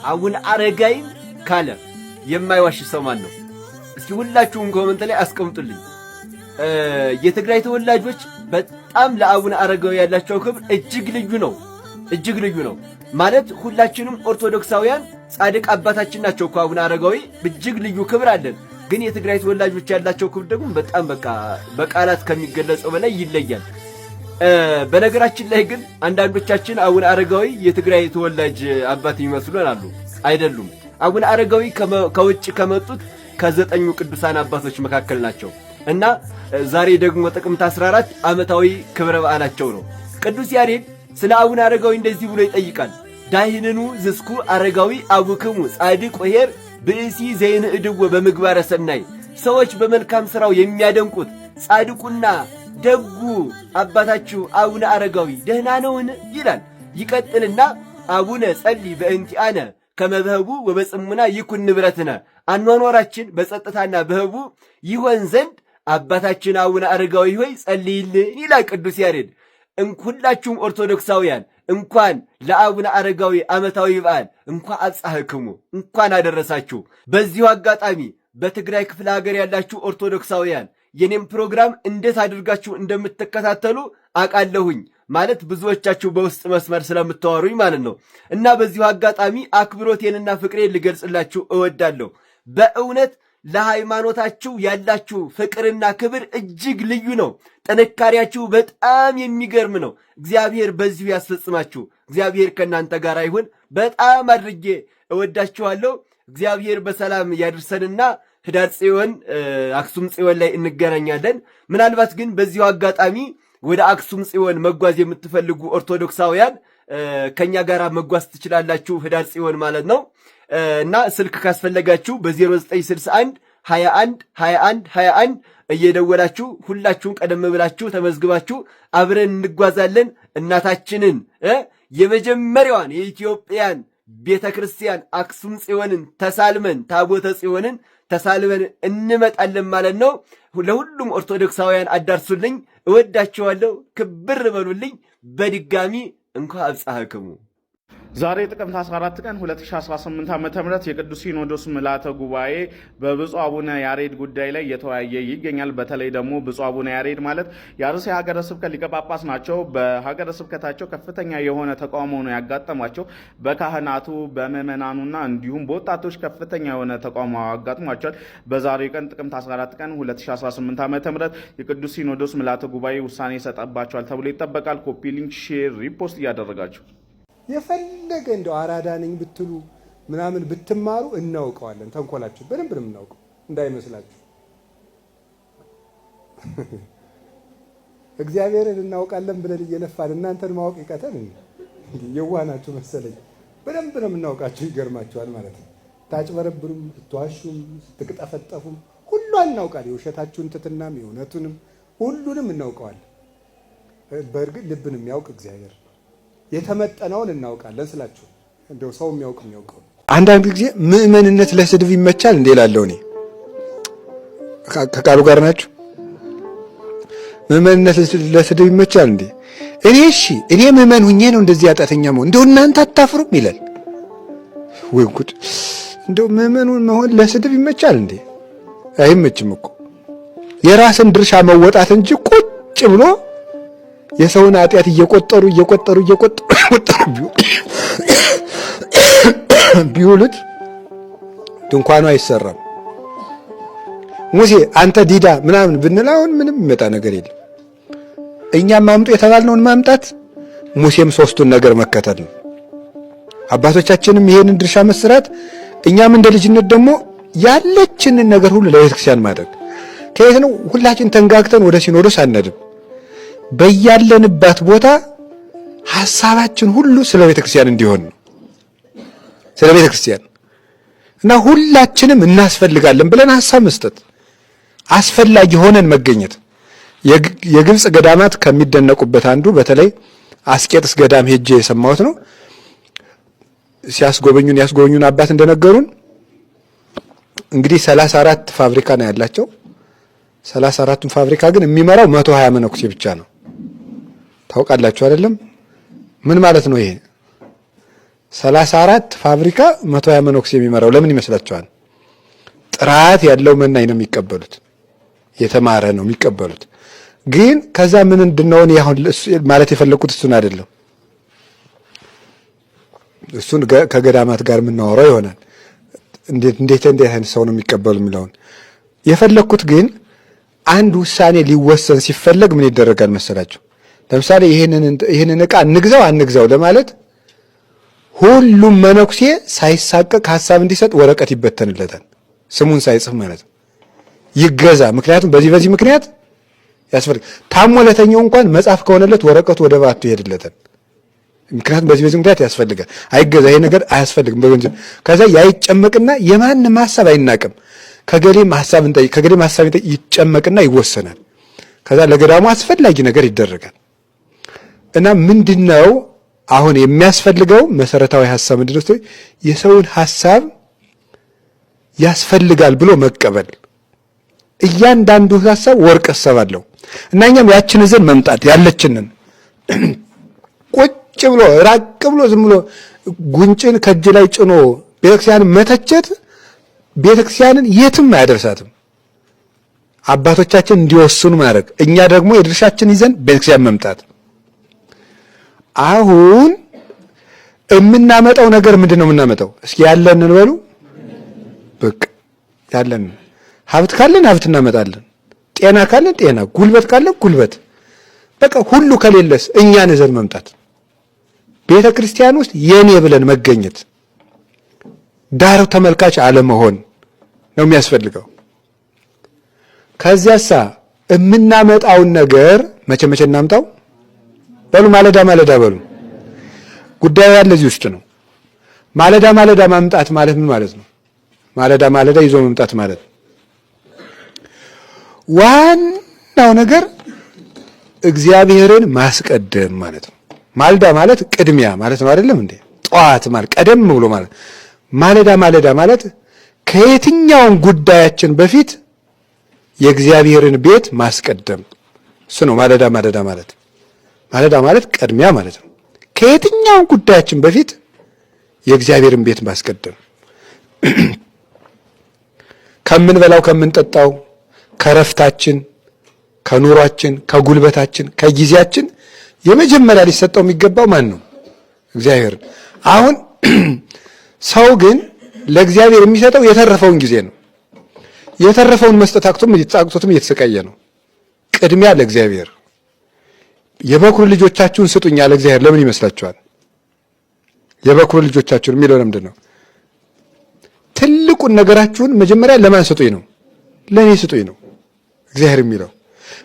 አቡነ አረጋዊ ካለ የማይዋሽ ሰው ማን ነው? እስኪ ሁላችሁም ኮሜንት ላይ አስቀምጡልኝ። የትግራይ ተወላጆች በጣም ለአቡነ አረጋዊ ያላቸው ክብር እጅግ ልዩ ነው፣ እጅግ ልዩ ነው። ማለት ሁላችንም ኦርቶዶክሳውያን ጻድቅ አባታችን ናቸው እኮ አቡነ አረጋዊ፣ እጅግ ልዩ ክብር አለን። ግን የትግራይ ተወላጆች ያላቸው ክብር ደግሞ በጣም በቃላት ከሚገለጸው በላይ ይለያል። በነገራችን ላይ ግን አንዳንዶቻችን አቡነ አረጋዊ የትግራይ ተወላጅ አባት ይመስሉን አሉ። አይደሉም። አቡነ አረጋዊ ከውጭ ከመጡት ከ9ኙ ቅዱሳን አባቶች መካከል ናቸው እና ዛሬ ደግሞ ጥቅምት 14 ዓመታዊ ክብረ በዓላቸው ነው። ቅዱስ ያሬድ ስለ አቡነ አረጋዊ እንደዚህ ብሎ ይጠይቃል። ዳይንኑ ዝስኩ አረጋዊ አቡክሙ ጻድቅ ወሄር ብእሲ ዘይንዕድዎ በምግባረ ሰናይ። ሰዎች በመልካም ሥራው የሚያደንቁት ጻድቁና ደጉ አባታችሁ አቡነ አረጋዊ ደህና ነውን ይላል። ይቀጥልና አቡነ ጸልይ በእንቲአነ ከመበህቡ ወበጽሙና ይኩን ንብረትነ። አኗኗራችን በጸጥታና በህቡ ይሆን ዘንድ አባታችን አቡነ አረጋዊ ሆይ ጸልይልን ይላል ቅዱስ ያሬድ። ሁላችሁም ኦርቶዶክሳውያን እንኳን ለአቡነ አረጋዊ ዓመታዊ በዓል እንኳን አብጻሕክሙ እንኳን አደረሳችሁ። በዚሁ አጋጣሚ በትግራይ ክፍለ ሀገር ያላችሁ ኦርቶዶክሳውያን የኔም ፕሮግራም እንዴት አድርጋችሁ እንደምትከታተሉ አቃለሁኝ። ማለት ብዙዎቻችሁ በውስጥ መስመር ስለምታወሩኝ ማለት ነው። እና በዚሁ አጋጣሚ አክብሮቴንና ፍቅሬን ልገልጽላችሁ እወዳለሁ። በእውነት ለሃይማኖታችሁ ያላችሁ ፍቅርና ክብር እጅግ ልዩ ነው። ጥንካሬያችሁ በጣም የሚገርም ነው። እግዚአብሔር በዚሁ ያስፈጽማችሁ። እግዚአብሔር ከእናንተ ጋር ይሁን። በጣም አድርጌ እወዳችኋለሁ። እግዚአብሔር በሰላም ያድርሰንና ህዳር ጽዮን አክሱም ጽዮን ላይ እንገናኛለን። ምናልባት ግን በዚሁ አጋጣሚ ወደ አክሱም ጽዮን መጓዝ የምትፈልጉ ኦርቶዶክሳውያን ከኛ ጋር መጓዝ ትችላላችሁ። ህዳር ጽዮን ማለት ነው። እና ስልክ ካስፈለጋችሁ በ0961 21 21 21 እየደወላችሁ ሁላችሁም ቀደም ብላችሁ ተመዝግባችሁ አብረን እንጓዛለን። እናታችንን የመጀመሪያዋን የኢትዮጵያን ቤተ ክርስቲያን አክሱም ጽዮንን ተሳልመን ታቦተ ጽዮንን ተሳልመን እንመጣለን ማለት ነው። ለሁሉም ኦርቶዶክሳውያን አዳርሱልኝ። እወዳችኋለሁ። ክብር በሉልኝ። በድጋሚ እንኳን አብጻሕክሙ። ዛሬ ጥቅምት 14 ቀን 2018 ዓ.ም የቅዱስ ሲኖዶስ ምልዓተ ጉባኤ በብፁዕ አቡነ ያሬድ ጉዳይ ላይ እየተወያየ ይገኛል። በተለይ ደግሞ ብፁዕ አቡነ ያሬድ ማለት የአርሲ ሀገረ ስብከት ሊቀ ጳጳስ ናቸው። በሀገረ ስብከታቸው ከፍተኛ የሆነ ተቃውሞ ነው ያጋጠማቸው። በካህናቱ በምዕመናኑና እንዲሁም በወጣቶች ከፍተኛ የሆነ ተቃውሞ አጋጥሟቸዋል። በዛሬ ቀን ጥቅምት 14 ቀን 2018 ዓ.ም የቅዱስ ሲኖዶስ ምልዓተ ጉባኤ ውሳኔ ይሰጣባቸዋል ተብሎ ይጠበቃል። ኮፒ ሊንክ፣ ሼር፣ ሪፖስት እያደረጋችሁ የፈለገ እንደው አራዳ ነኝ ብትሉ ምናምን ብትማሩ እናውቀዋለን። ተንኮላችሁ በደንብ ነው የምናውቀው እንዳይመስላችሁ። እግዚአብሔርን እናውቃለን ብለን እየለፋን እናንተን ማወቅ ይቀተን እንዴ? የዋናችሁ መሰለኝ። በደንብ ነው የምናውቃችሁ። ይገርማችኋል ማለት ነው። ታጭበረብሩም፣ ስትዋሹም፣ ስትቅጠፈጠፉም ሁሉን እናውቃለን። የውሸታችሁን ትትናም የእውነቱንም ሁሉንም እናውቀዋለን። በእርግጥ ልብን የሚያውቅ እግዚአብሔር የተመጠነውን እናውቃለን ስላችሁ እንደው ሰው የሚያውቀው። አንዳንድ ጊዜ ምእመንነት ለስድብ ይመቻል እንዴ እላለሁ እኔ። ከቃሉ ጋር ናችሁ? ምእመንነት ለስድብ ይመቻል እንዴ? እኔ ምእመን ሁኜ ነው እንደዚህ አጣተኛ መሆን፣ እንደው እናንተ አታፍሩም ይላል። ወይ ጉድ! እንደው ምእመኑን መሆን ለስድብ ይመቻል እንዴ? አይመችም እኮ። የራስን ድርሻ መወጣት እንጂ ቁጭ ብሎ የሰውን ኃጢአት እየቆጠሩ ቢውሉት ድንኳኑ አይሰራም። ሙሴ አንተ ዲዳ ምናምን ብንል አሁን ምንም የሚመጣ ነገር የለም። እኛም ማምጡ የተባልነውን ማምጣት፣ ሙሴም ሶስቱን ነገር መከተል ነው። አባቶቻችንም ይሄንን ድርሻ መስራት፣ እኛም እንደ ልጅነት ደግሞ ያለችንን ነገር ሁሉ ለቤተክርስቲያን ማድረግ። ከየት ነው ሁላችን ተንጋግተን ወደ ሲኖዶስ አንሄድም። በያለንባት ቦታ ሐሳባችን ሁሉ ስለ ቤተክርስቲያን እንዲሆን ነው። ስለ ቤተክርስቲያን እና ሁላችንም እናስፈልጋለን ብለን ሐሳብ መስጠት፣ አስፈላጊ ሆነን መገኘት። የግብጽ ገዳማት ከሚደነቁበት አንዱ በተለይ አስቄጥስ ገዳም ሄጄ የሰማሁት ነው። ያስጎበኙን አባት እንደነገሩን እንግዲህ 34 ፋብሪካ ነው ያላቸው። 34ቱን ፋብሪካ ግን የሚመራው 120 መነኩሴ ብቻ ነው። ታውቃላችሁ አይደለም? ምን ማለት ነው ይሄ? 34 ፋብሪካ 120 መነኩሴ የሚመራው ለምን ይመስላችኋል? ጥራት ያለው መናኝ ነው የሚቀበሉት፣ የተማረ ነው የሚቀበሉት። ግን ከዛ ምን እንድንሆን ያሁን ማለት የፈለኩት እሱን አይደለም። እሱን ከገዳማት ጋር የምናወራው ይሆናል። እንዴት አይነት ሰው ነው የሚቀበሉ የሚለውን የፈለኩት። ግን አንድ ውሳኔ ሊወሰን ሲፈለግ ምን ይደረጋል መሰላችሁ? ለምሳሌ ይሄንን ዕቃ እንግዛው አንግዛው ለማለት ሁሉም መነኩሴ ሳይሳቀቅ ሐሳብ እንዲሰጥ ወረቀት ይበተንለታል፣ ስሙን ሳይጽፍ ማለት ነው። ይገዛ፣ ምክንያቱም በዚህ ምክንያት ያስፈልግ። ታሞ ለተኛው እንኳን መጻፍ ከሆነለት ወረቀቱ ወደ ባቱ ይሄድለታል። ምክንያቱም በዚህ ምክንያት ያስፈልጋል። አይገዛ፣ ይሄ ነገር አያስፈልግም በገንዘብ። ከዛ ያይጨመቅና የማንም ሐሳብ አይናቅም። ከገሌም ሐሳብ እንጠይቅ ከገሌም ሐሳብ ይጨመቅና ይወሰናል። ከዛ ለገዳሙ አስፈላጊ ነገር ይደረጋል። እና ምንድነው አሁን የሚያስፈልገው መሰረታዊ ሐሳብ ምንድነው? የሰውን ሐሳብ ያስፈልጋል ብሎ መቀበል። እያንዳንዱ ሐሳብ ወርቅ አሰባለሁ እና እኛም ያችን ይዘን መምጣት ያለችንን ቁጭ ብሎ ራቅ ብሎ ዝም ብሎ ጉንጭን ከእጅ ላይ ጭኖ ቤተክርስቲያንን መተቸት ቤተክርስቲያንን የትም አያደርሳትም። አባቶቻችን እንዲወስኑ ማድረግ፣ እኛ ደግሞ የድርሻችን ይዘን ቤተክርስቲያን መምጣት። አሁን የምናመጣው ነገር ምንድን ነው የምናመጣው? እስኪ ያለንን በሉ። በቃ ያለን ሀብት ካለን ሀብት እናመጣለን፣ ጤና ካለን ጤና፣ ጉልበት ካለን ጉልበት። በቃ ሁሉ ከሌለስ እኛን ይዘን መምጣት፣ ቤተ ክርስቲያን ውስጥ የኔ ብለን መገኘት፣ ዳር ተመልካች አለመሆን ነው የሚያስፈልገው። ከዚያሳ የምናመጣውን ነገር መቼ እናምጣው? በሉ ማለዳ በሉ። ጉዳዩ ያለ እዚህ ውስጥ ነው። ማለዳ ማምጣት ማለት ምን ማለት ነው? ማለዳ ይዞ መምጣት ማለት ዋናው ነገር እግዚአብሔርን ማስቀደም ማለት ነው። ማለዳ ማለት ቅድሚያ ማለት ነው አይደለም እንዴ? ጠዋት ማለት ቀደም ብሎ ማለት። ማለዳ ማለት ከየትኛውም ጉዳያችን በፊት የእግዚአብሔርን ቤት ማስቀደም እሱ ነው ማለዳ ማለት። ማለዳ ማለት ቅድሚያ ማለት ነው። ከየትኛውም ጉዳያችን በፊት የእግዚአብሔርን ቤት ማስቀደም፣ ከምንበላው ከምንጠጣው፣ ከረፍታችን፣ ከኑሯችን፣ ከጉልበታችን፣ ከጊዜያችን የመጀመሪያ ሊሰጠው የሚገባው ማን ነው? እግዚአብሔር። አሁን ሰው ግን ለእግዚአብሔር የሚሰጠው የተረፈውን ጊዜ ነው። የተረፈውን መስጠት አቅቶትም እየተሰቃየ ነው። ቅድሚያ ለእግዚአብሔር። የበኩር ልጆቻችሁን ስጡኝ አለ እግዚአብሔር። ለምን ይመስላችኋል? የበኩር ልጆቻችሁን የሚለው ለምንድን ነው? ትልቁን ነገራችሁን መጀመሪያ ለማን ስጡኝ ነው? ለእኔ ስጡኝ ነው እግዚአብሔር የሚለው።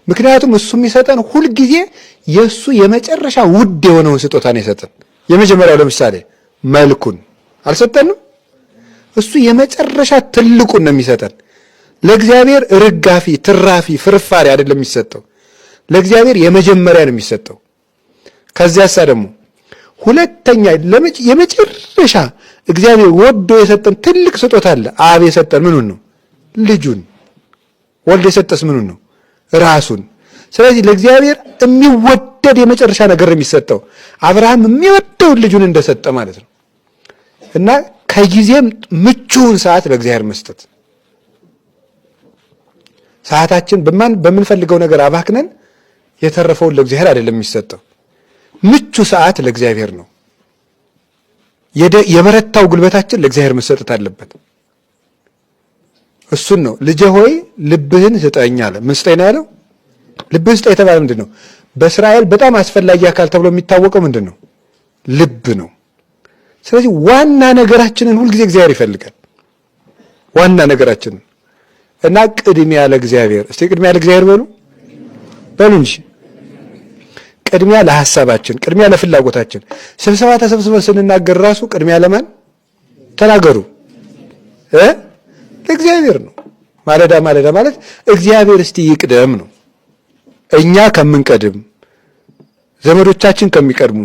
ምክንያቱም እሱ የሚሰጠን ሁልጊዜ የእሱ የመጨረሻ ውድ የሆነውን ስጦታ ነው የሰጠን። የመጀመሪያው ለምሳሌ መልኩን አልሰጠንም? እሱ የመጨረሻ ትልቁን ነው የሚሰጠን። ለእግዚአብሔር ርጋፊ፣ ትራፊ፣ ፍርፋሪ አይደለም የሚሰጠው። ለእግዚአብሔር የመጀመሪያ ነው የሚሰጠው። ከዚያሳ ደግሞ ሁለተኛ የመጨረሻ እግዚአብሔር ወዶ የሰጠን ትልቅ ስጦታ አለ። አብ የሰጠን ምኑን ነው? ልጁን። ወልድ የሰጠስ ምኑን ነው? ራሱን። ስለዚህ ለእግዚአብሔር የሚወደድ የመጨረሻ ነገር የሚሰጠው አብርሃም የሚወደውን ልጁን እንደሰጠ ማለት ነው። እና ከጊዜም ምቹውን ሰዓት ለእግዚአብሔር መስጠት። ሰዓታችን በምንፈልገው ነገር አባክነን የተረፈውን ለእግዚአብሔር አይደለም የሚሰጠው። ምቹ ሰዓት ለእግዚአብሔር ነው። የበረታው ጉልበታችን ለእግዚአብሔር መሰጠት አለበት። እሱን ነው ልጄ ሆይ ልብህን ስጠኝ አለ። ምን ስጠኝ ነው ያለው? ልብህን ስጠኝ የተባለ ምንድን ነው? በእስራኤል በጣም አስፈላጊ አካል ተብሎ የሚታወቀው ምንድን ነው? ልብ ነው። ስለዚህ ዋና ነገራችንን ሁልጊዜ እግዚአብሔር ይፈልጋል። ዋና ነገራችንን እና ቅድሚያ ለእግዚአብሔር። እስቲ ቅድሚያ ለእግዚአብሔር በሉ እንጂ። ቅድሚያ ለሐሳባችን፣ ቅድሚያ ለፍላጎታችን። ስብሰባ ተሰብስበን ስንናገር ራሱ ቅድሚያ ለማን ተናገሩ? ለእግዚአብሔር ነው። ማለዳ ማለት እግዚአብሔር እስቲ ይቅደም ነው። እኛ ከምንቀድም፣ ዘመዶቻችን ከሚቀድሙ፣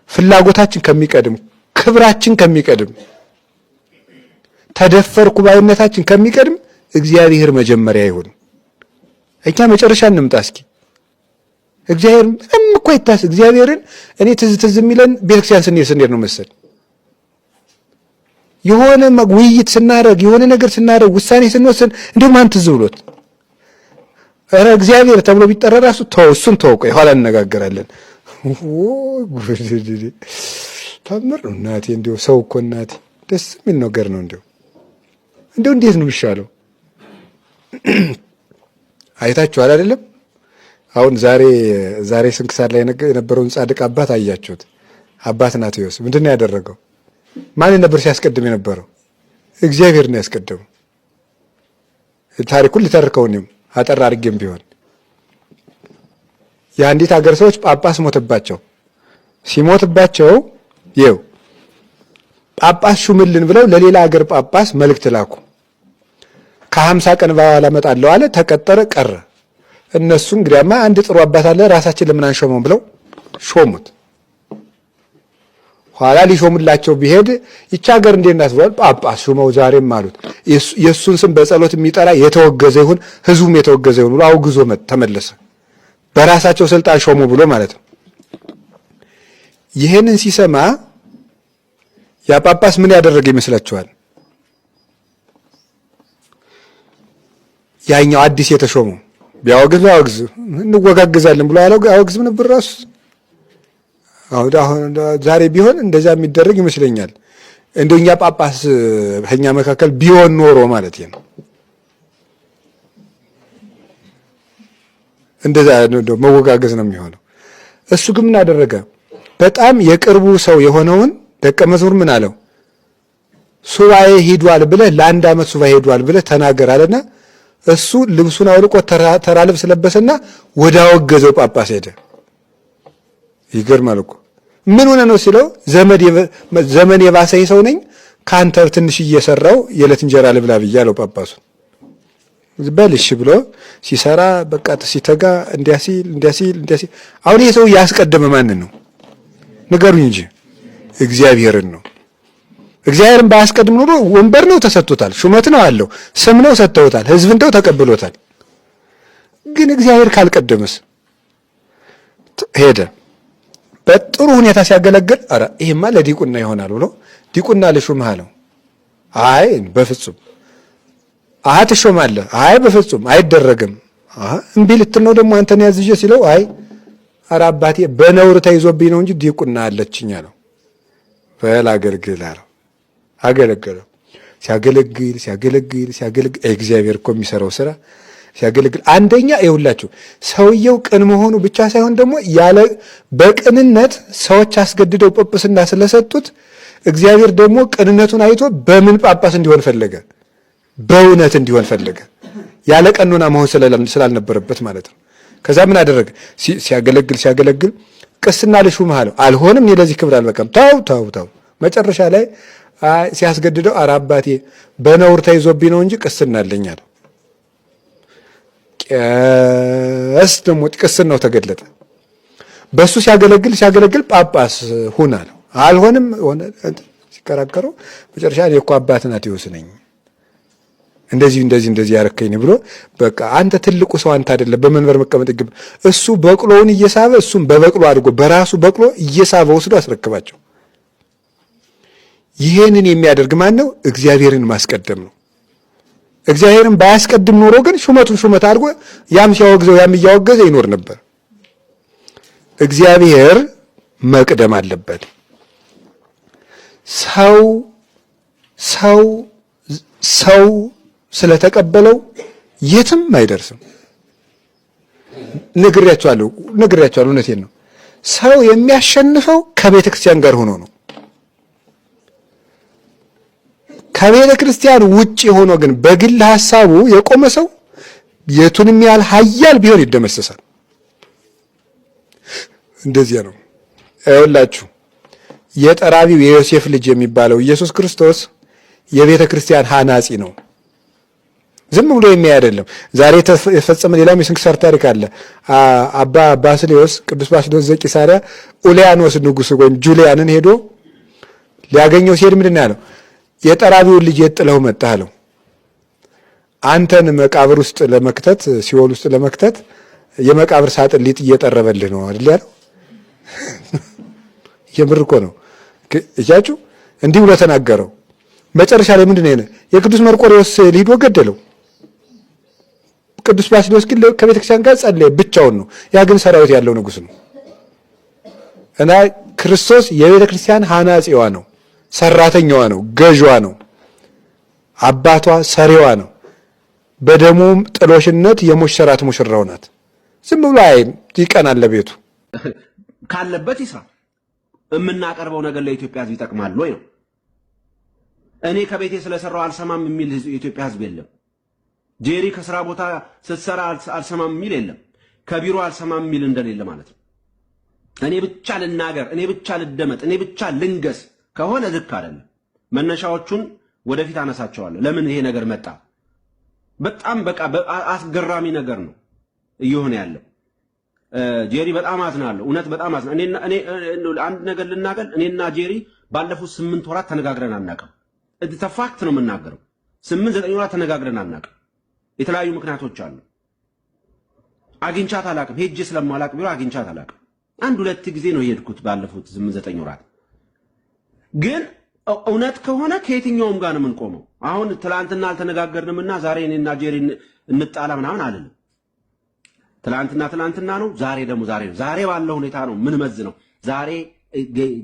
ፍላጎታችን ከሚቀድም፣ ክብራችን ከሚቀድም፣ ተደፈርኩ ባይነታችን ከሚቀድም እግዚአብሔር መጀመሪያ ይሁን። እኛ መጨረሻ እንምጣ እስኪ። እግዚአብሔር ምንም እኮ ይታስ እግዚአብሔርን እኔ ትዝ የሚለን ቤተክርስቲያን ስንሄድ ነው መሰል። የሆነ ውይይት ስናደርግ የሆነ ነገር ስናደርግ ውሳኔ ስንወስን እንደውም አንተ ዝብሎት ኧረ እግዚአብሔር ተብሎ ቢጠራ ራሱ እሱን ተወቀ የኋላ እንነጋገራለን። ታምር ነው እናቴ። እንደው ሰው እኮ እናቴ ደስ የሚል ነገር ነው። እንደው እንዴት ነው የሚሻለው? አይታችኋል አይደለም? አሁን ዛሬ ስንክሳር ላይ የነበረውን ጻድቅ አባት አያችሁት? አባት ናቴዎስ ምንድን ነው ያደረገው? ማን ነበር ሲያስቀድም የነበረው? እግዚአብሔር ነው ያስቀደመው። ታሪኩን ሊተርከው እኔም አጠር አድርጌም ቢሆን የአንዲት ሀገር ሰዎች ጳጳስ ሞተባቸው። ሲሞትባቸው ይኸው ጳጳስ ሹምልን ብለው ለሌላ ሀገር ጳጳስ መልእክት ላኩ። ከ50 ቀን በኋላ እመጣለሁ አለ። ተቀጠረ፣ ቀረ። እነሱ እንግዲያማ አንድ ጥሩ አባት አለ ራሳችን ለምን አንሾመው ብለው ሾሙት። ኋላ ሊሾሙላቸው ቢሄድ ይቻ ሀገር እንዴት ናት ብለው ጳጳስ ሹመው ዛሬም አሉት። የእሱን ስም በጸሎት የሚጠራ የተወገዘ ይሁን፣ ህዝቡም የተወገዘ ይሁን ብሎ አውግዞ ተመለሰ። በራሳቸው ስልጣን ሾሙ ብሎ ማለት ነው። ይሄንን ሲሰማ ያ ጳጳስ ምን ያደረገ ይመስላችኋል? ያኛው አዲስ የተሾመው ቢያወግዝ እንወጋግዛለን ብሎ አያወግዝም ነበር ራሱ። አሁን ዛሬ ቢሆን እንደዛ የሚደረግ ይመስለኛል። እንደኛ ጳጳስ ከኛ መካከል ቢሆን ኖሮ ማለት ነው እንደዛ ነው መወጋገዝ ነው የሚሆነው። እሱ ግን ምን አደረገ? በጣም የቅርቡ ሰው የሆነውን ደቀ መዝሙር ምን አለው? ሱባኤ ሄዷል ብለህ ለአንድ ዓመት ሱባኤ ሄዷል ብለህ ተናገር አለና እሱ ልብሱን አውልቆ ተራ ልብስ ለበሰና ወደ አወገዘው ጳጳስ ሄደ። ይገርማል እኮ ምን ሆነ ነው ሲለው ዘመን የባሰኝ ሰው ነኝ ካንተ ትንሽ እየሰራው የዕለት እንጀራ ልብላ ብያለው ጳጳሱ። በልሽ ብሎ ሲሰራ በቃ ሲተጋ እንዲያሲል አሁን ይሄ ሰው ያስቀደመ ማንን ነው ንገሩኝ እንጂ እግዚአብሔርን ነው። እግዚአብሔርን ባያስቀድም ኖሮ ወንበር ነው ተሰጥቶታል፣ ሹመት ነው አለው፣ ስም ነው ሰጥተውታል፣ ህዝብ እንደው ተቀብሎታል። ግን እግዚአብሔር ካልቀደመስ ሄደ። በጥሩ ሁኔታ ሲያገለግል አረ ይሄማ ለዲቁና ይሆናል ብሎ ዲቁና ልሹምህ አለው። አይ በፍጹም ትሾማለህ። አይ በፍጹም አይደረግም። እምቢ ልትል ነው ደግሞ አንተን ያዝዤ ሲለው አይ አረ አባቴ በነውር ተይዞብኝ ነው እንጂ ዲቁና አለችኝ አለው። በል አገልግል አለው። አገለገለው። ሲያገለግል እግዚአብሔር እኮ የሚሰራው ስራ ሲያገለግል አንደኛ ይኸውላችሁ ሰውየው ቅን መሆኑ ብቻ ሳይሆን ደግሞ ያለ በቅንነት ሰዎች አስገድደው ጵጵስና ስለሰጡት እግዚአብሔር ደግሞ ቅንነቱን አይቶ በምን ጳጳስ እንዲሆን ፈለገ? በእውነት እንዲሆን ፈለገ። ያለ ቀኖና መሆን ስላልነበረበት ማለት ነው። ከዛ ምን አደረገ? ሲያገለግል ቅስና ልሹምህ አለው። አልሆንም፣ እኔ ለዚህ ክብር አልበቃም። ተው። መጨረሻ ላይ ሲያስገድደው ኧረ አባቴ በነውር ተይዞብኝ ነው እንጂ ቅስና አለኝ አለው። ቀስ ደግሞ ቅስናው ተገለጠ። በሱ ሲያገለግል ጳጳስ ሁን አለው። አልሆንም ሆነ። ሲከራከረው መጨረሻ እኔ እኮ አባት ናቴዎስ ነኝ እንደዚህ ያረከኝ ብሎ በቃ አንተ ትልቁ ሰው አንተ አይደለም በመንበር መቀመጥ ይገባ። እሱ በቅሎውን እየሳበ እሱም በበቅሎ አድርጎ በራሱ በቅሎ እየሳበ ወስዶ አስረክባቸው። ይሄንን የሚያደርግ ማን ነው? እግዚአብሔርን ማስቀደም ነው። እግዚአብሔርን ባያስቀድም ኖሮ ግን ሹመቱን ሹመት አድርጎ ያም ሲያወግዘው ያም እያወገዘ ይኖር ነበር። እግዚአብሔር መቅደም አለበት። ሰው ስለተቀበለው የትም አይደርስም። ነግሬያቸዋለሁ። እውነቴን ነው። ሰው የሚያሸንፈው ከቤተ ክርስቲያን ጋር ሆኖ ነው። ከቤተ ክርስቲያን ውጪ ሆኖ ግን በግል ሐሳቡ የቆመ ሰው የቱንም ያህል ኃያል ቢሆን ይደመሰሳል። እንደዚያ ነው። ይኸውላችሁ የጠራቢው የዮሴፍ ልጅ የሚባለው ኢየሱስ ክርስቶስ የቤተ ክርስቲያን ሐናጺ ነው። ዝም ብሎ የሚያይ አይደለም። ዛሬ የተፈጸመ ሌላም የስንክሳር ታሪክ አለ። አባ ባስልዮስ ቅዱስ ባስልዮስ ዘቂሳርያ ኡልያኖስ ንጉሥ ወይም ጁሊያንን ሄዶ ሊያገኘው ሲሄድ ምንድን ነው ያለው? የጠራቢውን ልጅ የት ጥለው መጣህ አለው። አንተን መቃብር ውስጥ ለመክተት ሲኦል ውስጥ ለመክተት የመቃብር ሳጥን ሊጥ እየጠረበልህ ነው አይደል ያለው። የምር እኮ ነው። እያችሁ እንዲህ ብሎ ተናገረው። መጨረሻ ላይ ምንድነው የቅዱስ መርቆሬዎስ ሊዶ ገደለው። ቅዱስ ባስልዮስ ግን ከቤተክርስቲያን ጋር ጸለየ፣ ብቻውን ነው። ያ ግን ሰራዊት ያለው ንጉስ ነው እና ክርስቶስ የቤተክርስቲያን ሐናጺዋ ነው፣ ሰራተኛዋ ነው፣ ገዥዋ ነው፣ አባቷ ሰሪዋ ነው። በደሙም ጥሎሽነት የሞሸራት ሙሽራው ናት። ዝም ብሎ ይቀናል ለቤቱ ካለበት ይስራ። የምናቀርበው ነገር ለኢትዮጵያ ሕዝብ ይጠቅማል ወይ ነው። እኔ ከቤቴ ስለሰራው አልሰማም የሚል የኢትዮጵያ ሕዝብ የለም። ጄሪ ከስራ ቦታ ስትሰራ አልሰማም የሚል የለም። ከቢሮ አልሰማም የሚል እንደሌለ ማለት ነው። እኔ ብቻ ልናገር፣ እኔ ብቻ ልደመጥ፣ እኔ ብቻ ልንገስ ከሆነ ልክ አይደለም። መነሻዎቹን ወደፊት አነሳቸዋለሁ። ለምን ይሄ ነገር መጣ? በጣም በቃ አስገራሚ ነገር ነው እየሆነ ያለው። ጄሪ በጣም አዝናለሁ፣ እውነት በጣም አዝናለሁ። እኔ አንድ ነገር ልናገር፣ እኔና ጄሪ ባለፉት 8 ወራት ተነጋግረን አናውቅም። ተፋክት ነው የምናገረው። 8-9 ወራት ተነጋግረን አናውቅም። የተለያዩ ምክንያቶች አሉ። አግኝቻት አላውቅም። ሄጄ ስለማላውቅ ቢሮ አግኝቻት አላውቅም። 1-2 ጊዜ ነው የሄድኩት ባለፉት 8-9 ወራት። ግን እውነት ከሆነ ከየትኛውም ጋር ነው የምንቆመው። አሁን ትላንትና አልተነጋገርንምና ዛሬ እኔና ጄሪ እንጣላ ምናምን አይደለም። ትላንትና ነው፣ ዛሬ ደግሞ ዛሬ ነው። ዛሬ ባለው ሁኔታ ነው ምን መዝ ነው። ዛሬ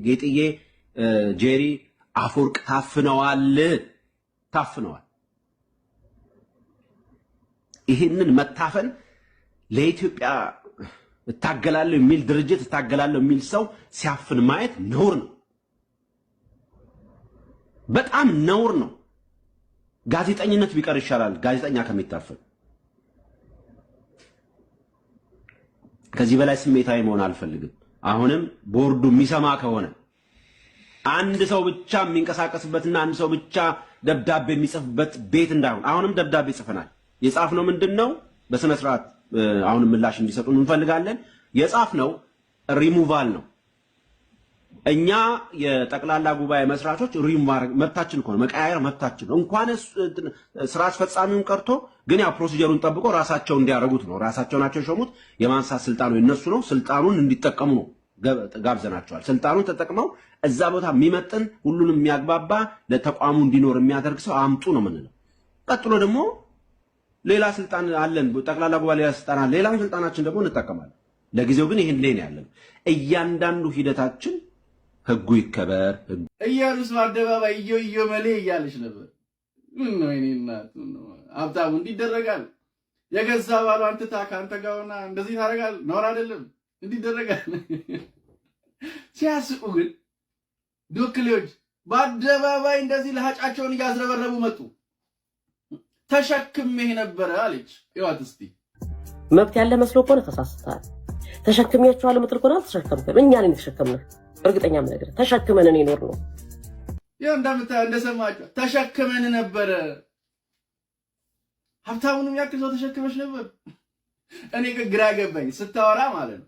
ጌጥዬ ጄሪ አፈወርቅ ታፍነዋል። ይህንን መታፈን ለኢትዮጵያ እታገላለሁ የሚል ድርጅት እታገላለሁ የሚል ሰው ሲያፍን ማየት ነውር ነው፣ በጣም ነውር ነው። ጋዜጠኝነት ቢቀር ይሻላል ጋዜጠኛ ከሚታፈን። ከዚህ በላይ ስሜታዊ መሆን አልፈልግም። አሁንም ቦርዱ የሚሰማ ከሆነ አንድ ሰው ብቻ የሚንቀሳቀስበትና አንድ ሰው ብቻ ደብዳቤ የሚጽፍበት ቤት እንዳይሆን። አሁንም ደብዳቤ ጽፈናል። የጻፍነው ምንድነው? በስነ ስርዓት አሁንም ምላሽ እንዲሰጡን እንፈልጋለን። የጻፍነው ሪሙቫል ነው። እኛ የጠቅላላ ጉባኤ መስራቾች ሪሙቫል መብታችን እኮ ነው፣ መቀያየር መብታችን ነው። እንኳን ስራ አስፈጻሚውን ቀርቶ ግን ያው ፕሮሲጀሩን ጠብቆ ራሳቸው እንዲያደርጉት ነው። ራሳቸው ናቸው የሾሙት። የማንሳት ስልጣኑ የነሱ ነው። ስልጣኑን እንዲጠቀሙ ነው ጋብዘናቸዋል። ስልጣኑን ተጠቅመው እዛ ቦታ የሚመጥን ሁሉንም የሚያግባባ ለተቋሙ እንዲኖር የሚያደርግ ሰው አምጡ ነው የምንለው። ቀጥሎ ደግሞ ሌላ ስልጣን አለን፣ ጠቅላላ ጉባኤ ሌላ ስልጣን አለ። ሌላውን ስልጣናችን ደግሞ እንጠቀማለን። ለጊዜው ግን ይሄን ላይ ነው ያለን። እያንዳንዱ ሂደታችን ህጉ ይከበር። ኢየሩስ በአደባባይ እዮ መሌ እያለች ነበር። ምን ነው እኔ እናት ነው ሀብታሙ እንዲደረጋል። የገዛ ባሏን ትታ ካንተ ጋር ሆና እንደዚህ ታደርጋል? ነውር አይደለም? እንዲደረጋል። ሲያስቁ ግን ዶክሌዎች በአደባባይ እንደዚህ ለሃጫቸውን እያዝረበረቡ መጡ። ተሸክሜህ ነበረ አለች። ይዋት እስቲ መብት ያለ መስሎ ከሆነ ተሳስተሃል። ተሸክሜያቸዋለሁ ምትል ከሆነ አልተሸከምክም። እኛ ነን የተሸከምነው። እርግጠኛ ነገር ተሸክመን እኔ ኖር ነው። ያው እንደሰማችሁ ተሸክመን ነበረ። ሀብታሙንም ያክል ሰው ተሸክመሽ ነበር። እኔ ግራ ገባኝ ስታወራ ማለት ነው።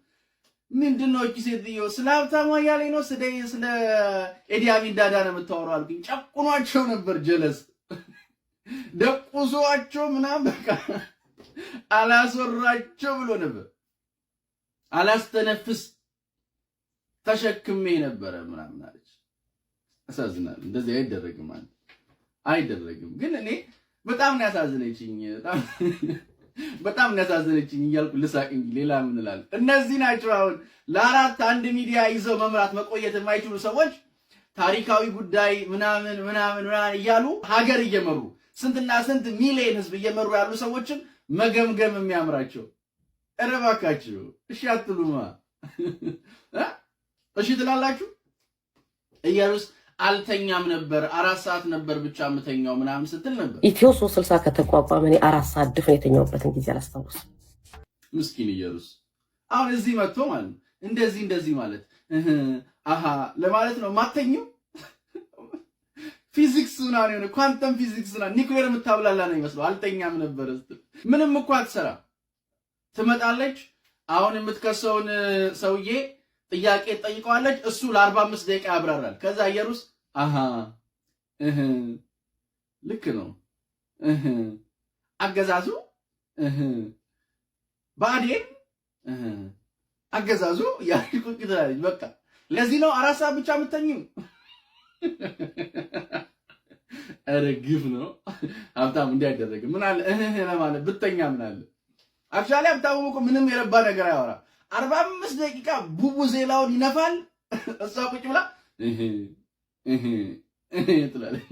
ምንድነው እቺ ሴትዮ ስለ ሀብታሙ እያለኝ ነው ስለ ኤዲ አሚን ዳዳ ነው የምታወራው አልኩኝ። ጨቁኗቸው ነበር ጀለስ ደቁሷቸው ምናምን በቃ አላስወራቸው ብሎ ነበር። አላስተነፍስ ተሸክሜ ነበረ ምናምን አለች። አሳዝናል። እንደዚህ አይደረግም። ግን እኔ በጣም ነው ያሳዝነችኝ፣ በጣም ነው ያሳዝነችኝ እያልኩ ልሳቅ እንጂ ሌላ ምን እላለሁ? እነዚህ ናቸው አሁን ለአራት አንድ ሚዲያ ይዘው መምራት መቆየት የማይችሉ ሰዎች ታሪካዊ ጉዳይ ምናምን እያሉ ሀገር እየመሩ ስንትና ስንት ሚሊዮን ህዝብ እየመሩ ያሉ ሰዎችን መገምገም የሚያምራቸው። ኧረ እባካችሁ እሺ አትሉማ? እሺ ትላላችሁ? ኢየሩስ አልተኛም ነበር 4 ሰዓት ነበር ብቻ የምተኛው ምናምን ስትል ነበር። ኢትዮ 360 ከተቋቋመ እኔ 4 ሰዓት ድፍን የተኛውበትን ጊዜ አላስታውስም። ምስኪን ኢየሩስ አሁን እዚህ መጥቶ ማለት እንደዚህ ማለት አሃ ለማለት ነው ማተኛው። ፊዚክስ ምናምን የሆነ ኳንተም ፊዚክስ ምናምን ኒውክሌር የምታብላላ ነው ይመስለው። አልተኛም ነበር ስትል ምንም እኮ አትሰራ። ትመጣለች። አሁን የምትከሰውን ሰውዬ ጥያቄ ጠይቀዋለች። እሱ ለ45 ደቂቃ ያብራራል። ከዛ ኢየሩስ አሃ ልክ ነው አገዛዙ ባዴን አገዛዙ ያልኩት ትላለች። በቃ ለዚህ ነው 4 ሰዓት ብቻ የምተኝው። ኧረ ግፍ ነው። ሀብታሙ እንዲያደረገ ምን አለ ለማለት ብተኛ ምን አለ? አክቹዋሊ ሀብታሙ እኮ ምንም የረባ ነገር አያወራ። 45 ደቂቃ ቡቡ ዜላውን ይነፋል። እሷ ቁጭ ብላ ትላለች።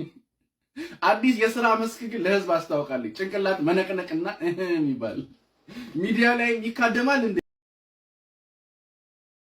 አዲስ የሥራ መስክ ግን ለህዝብ አስታውቃለች። ጭንቅላት መነቅነቅና የሚባል ሚዲያ ላይ ይካደማል እንዴ?